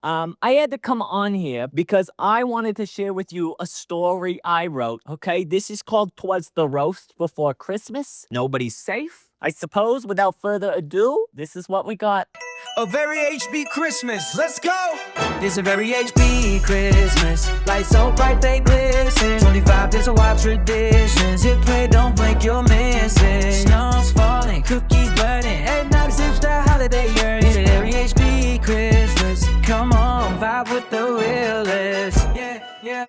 I had to come on here because I wanted to share with you a story I wrote, okay? This is called Twas the Roast Before Christmas. Nobody's safe. I suppose, without further ado, this is what we got. A very HB Christmas, let's go! It's a very HB Christmas. Lights so bright they glisten. 25 days of wild traditions. Hit play, don't blink, you'll miss it. Snow's falling, cookies burning. Eggnog sips the holiday yearning. It's a very HB Christmas. Come on, vibe with the realest. Yeah.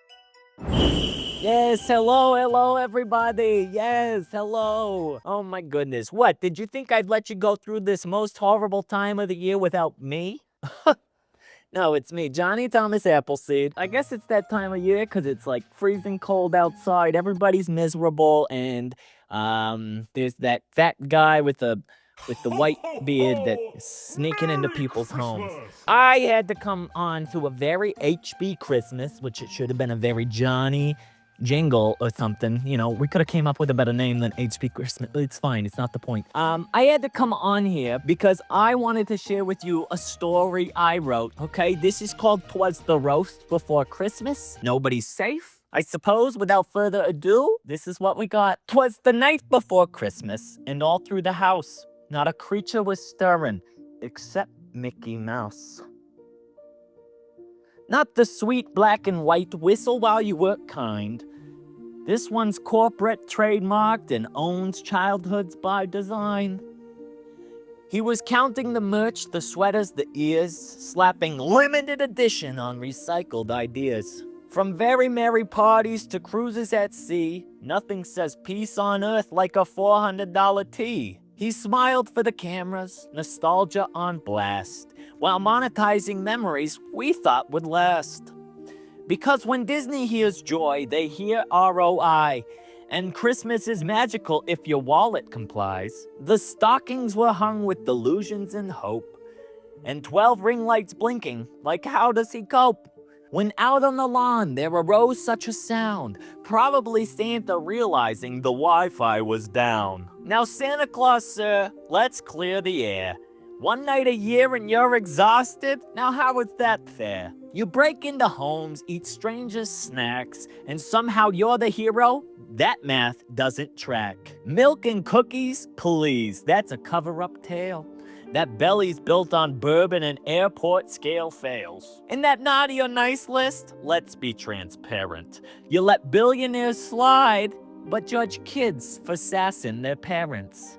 Yes, hello, everybody. Yes, hello. Oh my goodness. What, did you think I'd let you go through this most horrible time of the year without me? No, it's me, Johnny Thomas Appleseed. I guess it's that time of year because it's like freezing cold outside. Everybody's miserable, and there's that fat guy with the white beard that is sneaking into people's homes. I had to come on to a very HB Christmas, which it should have been a very Johnny jingle or something. You know, we could have came up with a better name than HB Christmas. It's fine, it's not the point. I had to come on here because I wanted to share with you a story I wrote, okay? This is called Twas the Roast Before Christmas. Nobody's safe. I suppose, without further ado, this is what we got. 'Twas the night before Christmas, and all through the house, not a creature was stirring, except Mickey Mouse. Not the sweet black and white whistle while you work kind. This one's corporate trademarked and owns childhoods by design. He was counting the merch, the sweaters, the ears, slapping limited edition on recycled ideas. From very merry parties to cruises at sea, nothing says peace on earth like a $400 tea. He smiled for the cameras, nostalgia on blast, while monetizing memories we thought would last. Because when Disney hears joy, they hear ROI, and Christmas is magical if your wallet complies. The stockings were hung with delusions and hope, and 12 ring lights blinking, like how does he cope? When out on the lawn there arose such a sound, probably Santa realizing the Wi-Fi was down. Now Santa Claus, sir, let's clear the air. One night a year and you're exhausted? Now how is that fair? You break into homes, eat strangers' snacks, and somehow you're the hero? That math doesn't track. Milk and cookies? Please, that's a cover-up tale. That belly's built on bourbon and airport scale fails. In that naughty or nice list, let's be transparent. You let billionaires slide, but judge kids for sassing their parents.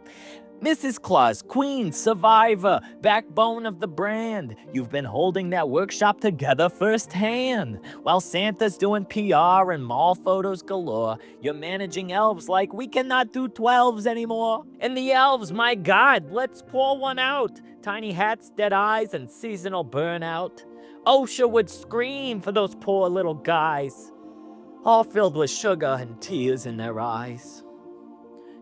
Mrs. Claus, queen, survivor, backbone of the brand. You've been holding that workshop together firsthand. While Santa's doing PR and mall photos galore, you're managing elves like we cannot do 12s anymore. And the elves, my God, let's pour one out. Tiny hats, dead eyes, and seasonal burnout. OSHA would scream for those poor little guys, all filled with sugar and tears in their eyes.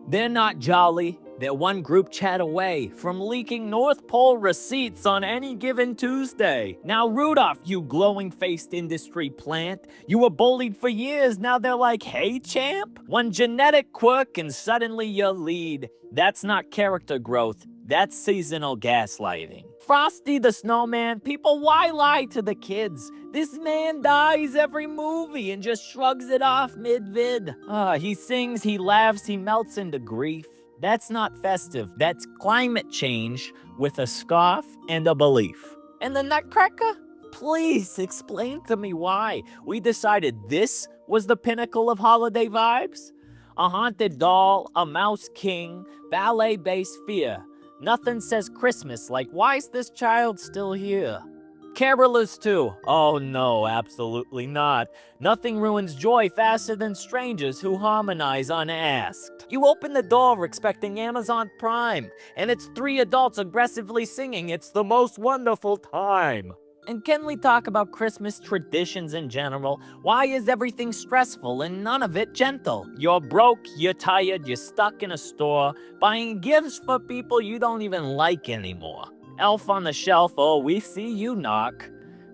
They're not jolly. They're one group chat away from leaking North Pole receipts on any given Tuesday. Now Rudolph, you glowing-faced industry plant, you were bullied for years, now they're like, hey champ? One genetic quirk and suddenly you're lead. That's not character growth, that's seasonal gaslighting. Frosty the snowman, people, why lie to the kids? This man dies every movie and just shrugs it off mid-vid. He sings, he laughs, he melts into grief. That's not festive, that's climate change with a scoff and a belief. And the Nutcracker? Please explain to me why we decided this was the pinnacle of holiday vibes? A haunted doll, a mouse king, ballet-based fear. Nothing says Christmas like, why's this child still here? Carolers too. Oh no, absolutely not. Nothing ruins joy faster than strangers who harmonize unasked. You open the door expecting Amazon Prime, and it's 3 adults aggressively singing, it's the most wonderful time. And can we talk about Christmas traditions in general? Why is everything stressful and none of it gentle? You're broke, you're tired, you're stuck in a store, buying gifts for people you don't even like anymore. Elf on the shelf, oh, we see you knock.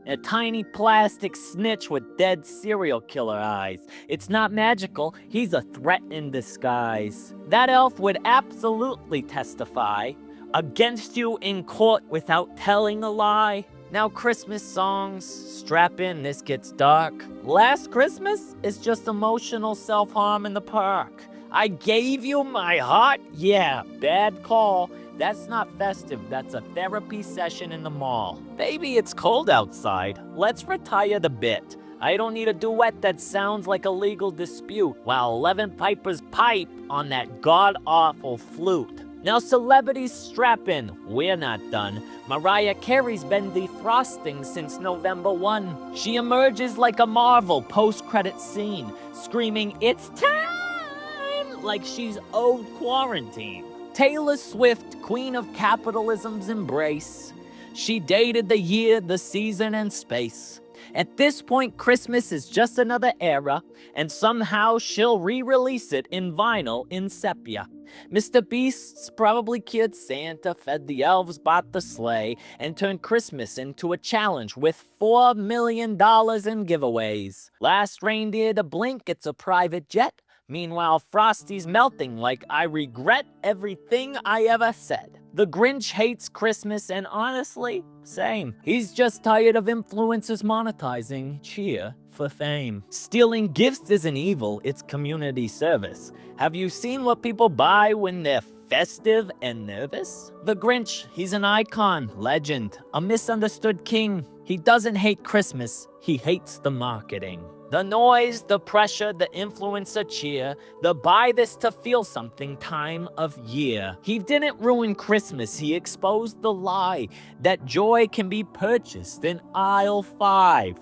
A tiny plastic snitch with dead serial killer eyes. It's not magical, he's a threat in disguise. That elf would absolutely testify against you in court without telling a lie. Now Christmas songs, strap in, this gets dark. Last Christmas is just emotional self-harm in the park. I gave you my heart? Yeah, bad call. That's not festive, that's a therapy session in the mall. Baby, it's cold outside. Let's retire the bit. I don't need a duet that sounds like a legal dispute while 11 pipers pipe on that god-awful flute. Now celebrities strap in, we're not done. Mariah Carey's been defrosting since November 1. She emerges like a Marvel post-credit scene, screaming, "It's time!" like she's owed quarantine. Taylor Swift, queen of capitalism's embrace. She dated the year, the season, and space. At this point, Christmas is just another era, and somehow she'll re-release it in vinyl in sepia. Mr. Beast's probably cured Santa, fed the elves, bought the sleigh, and turned Christmas into a challenge with $4 million in giveaways. Last reindeer to blink, it's a private jet. Meanwhile, Frosty's melting like I regret everything I ever said. The Grinch hates Christmas, and honestly, same. He's just tired of influencers monetizing cheer for fame. Stealing gifts isn't evil, it's community service. Have you seen what people buy when they're festive and nervous? The Grinch, he's an icon, legend, a misunderstood king. He doesn't hate Christmas, he hates the marketing. The noise, the pressure, the influencer cheer, the buy this to feel something time of year. He didn't ruin Christmas, he exposed the lie that joy can be purchased in aisle 5.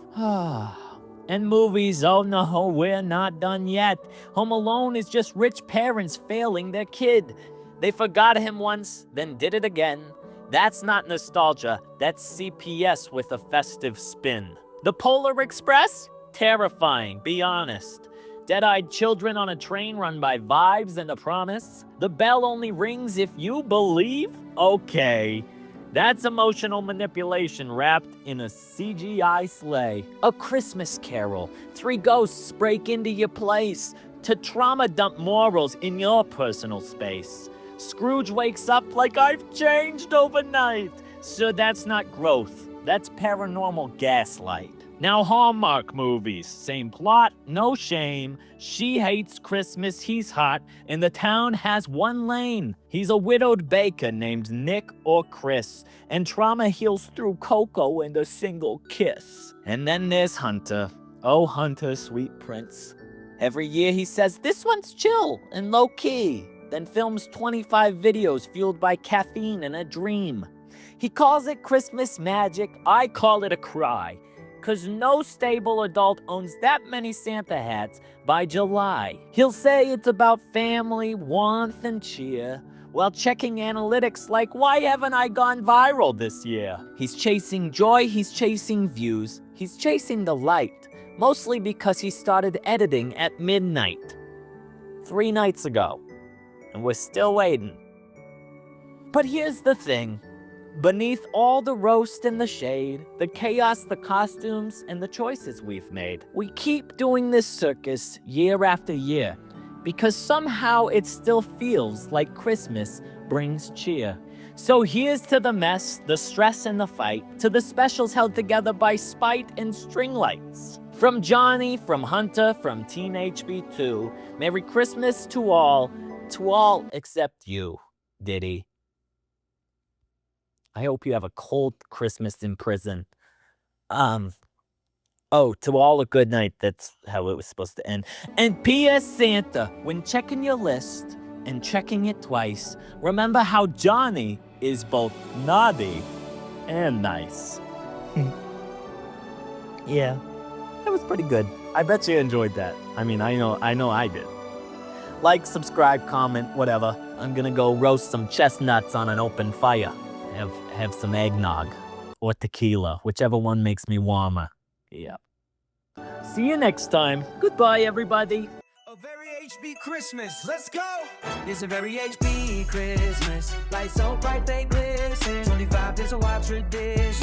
And movies, oh no, we're not done yet. Home Alone is just rich parents failing their kid. They forgot him once, then did it again. That's not nostalgia, that's CPS with a festive spin. The Polar Express? Terrifying, be honest. Dead-eyed children on a train run by vibes and a promise. The bell only rings if you believe? Okay. That's emotional manipulation wrapped in a CGI sleigh. A Christmas Carol. 3 ghosts break into your place to trauma dump morals in your personal space. Scrooge wakes up like I've changed overnight. So that's not growth. That's paranormal gaslight. Now Hallmark movies, same plot, no shame. She hates Christmas, he's hot, and the town has one lane. He's a widowed baker named Nick or Chris, and trauma heals through cocoa and a single kiss. And then there's Hunter. Oh, Hunter, sweet prince. Every year he says, this one's chill and low-key, then films 25 videos fueled by caffeine and a dream. He calls it Christmas magic, I call it a cry. 'Cause no stable adult owns that many Santa hats by July. He'll say it's about family, warmth, and cheer, while checking analytics like, why haven't I gone viral this year? He's chasing joy, he's chasing views, he's chasing the light, mostly because he started editing at midnight. 3 nights ago, and we're still waiting. But here's the thing. Beneath all the roast and the shade, the chaos, the costumes, and the choices we've made, we keep doing this circus year after year because somehow it still feels like Christmas brings cheer. So here's to the mess, the stress, and the fight, to the specials held together by spite and string lights. From Jonny, from Hunter, from Teen HB2, Merry Christmas to all except you, Diddy. I hope you have a cold Christmas in prison. To all a good night. That's how it was supposed to end. And P.S. Santa, when checking your list and checking it twice, remember how Jonny is both naughty and nice. Yeah, that was pretty good. I bet you enjoyed that. I mean, I know I did. Like, subscribe, comment, whatever. I'm gonna go roast some chestnuts on an open fire. Have some eggnog or tequila, whichever one makes me warmer. Yeah. See you next time. Goodbye, everybody. A very HB Christmas, let's go! It's a very HB Christmas. Lights so bright they glisten. 25 days of wild tradition.